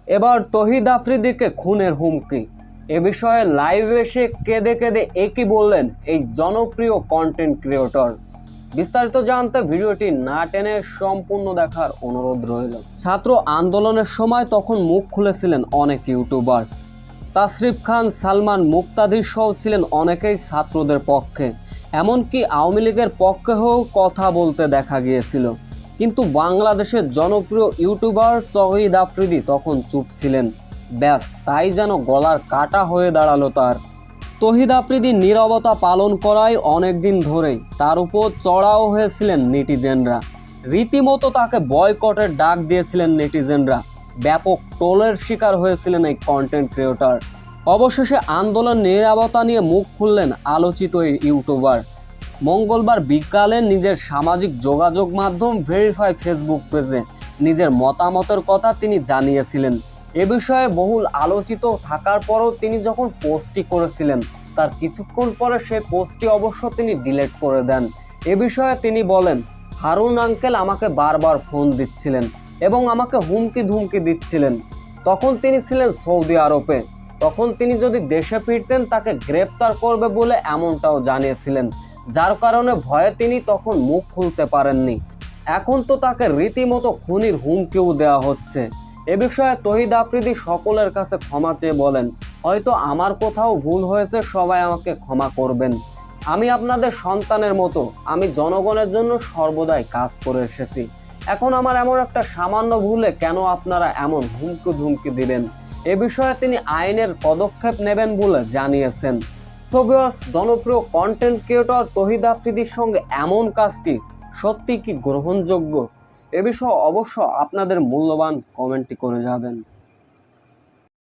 এবার তহিদ আফ্রিদিকে খুনের হুমকি। এ বিষয়ে লাইভে এসে কেঁদে কেঁদে একই বললেন এই জনপ্রিয় কন্টেন্ট ক্রিয়েটর। বিস্তারিত জানতে ভিডিওটি না টেনে সম্পূর্ণ দেখার অনুরোধ রইল। ছাত্র আন্দোলনের সময় তখন মুখ খুলেছিলেন অনেক ইউটিউবার। তাসরিফ খান, সালমান, মুক্তাদির সহ ছিলেন অনেকেই ছাত্রদের পক্ষে, এমনকি আওয়ামী লীগের পক্ষেও কথা বলতে দেখা গিয়েছিল। কিন্তু বাংলাদেশের জনপ্রিয় ইউটিউবার তহিদ আফ্রিদি তখন চুপ ছিলেন। ব্যাস, তাই যেন গলার কাটা হয়ে দাঁড়ালো তার। তহিদ আফ্রিদি নীরবতা পালন করায় অনেকদিন ধরেই তার উপর চড়াও হয়েছিলেন নেটিজেনরা। রীতিমতো তাকে বয়কটের ডাক দিয়েছিলেন নেটিজেনরা। ব্যাপক ট্রোলের শিকার হয়েছিলেন এই কন্টেন্ট ক্রিয়েটর। অবশেষে আন্দোলন নীরবতা নিয়ে মুখ খুললেন আলোচিত এই ইউটিউবার। মঙ্গলবার বিকালে নিজের সামাজিক যোগাযোগ মাধ্যম ভেরিফাই ফেসবুক পেজে নিজের মতামতের কথা তিনি জানিয়েছিলেন। এ বিষয়ে বহুল আলোচিত থাকার পরও তিনি যখন পোস্টটি করেছিলেন, তার কিছুক্ষণ পরে সেই পোস্টটি অবশ্য তিনি ডিলিট করে দেন। এ বিষয়ে তিনি বলেন, হারুন আঙ্কেল আমাকে বারবার ফোন দিচ্ছিলেন এবং আমাকে হুমকি ধুমকি দিচ্ছিলেন। তখন তিনি ছিলেন সৌদি আরবে। তখন তিনি যদি দেশে ফিরতেন তাকে গ্রেপ্তার করবে বলে এমনটাও জানিয়েছিলেন, যার কারণে ভয়ে তিনি তখন মুখ খুলতে পারেননি। এখন তো তাকে রীতিমতো খুনির হুমকিও দেওয়া হচ্ছে। এ বিষয়ে তহিদ আফ্রিদি সকলের কাছে ক্ষমা চেয়ে বলেন, হয়তো আমার কোথাও ভুল হয়েছে, সবাই আমাকে ক্ষমা করবেন। আমি আপনাদের সন্তানের মতো, আমি জনগণের জন্য সর্বদাই কাজ করে এসেছি। এখন আমার এমন একটা সামান্য ভুলে কেন আপনারা এমন হুমকি ধুমকি দিবেন? এ বিষয়ে তিনি আইনের পদক্ষেপ নেবেন বলে জানিয়েছেন। সো ভিউয়ার্স, জনপ্রিয় কন্টেন্ট ক্রিয়েটর তহিদ আফ্রিদির সঙ্গে এমন কাজটি সত্যি কি গ্রহণযোগ্য? এ বিষয়ে অবশ্য আপনাদের মূল্যবান কমেন্টটি করে যাবেন।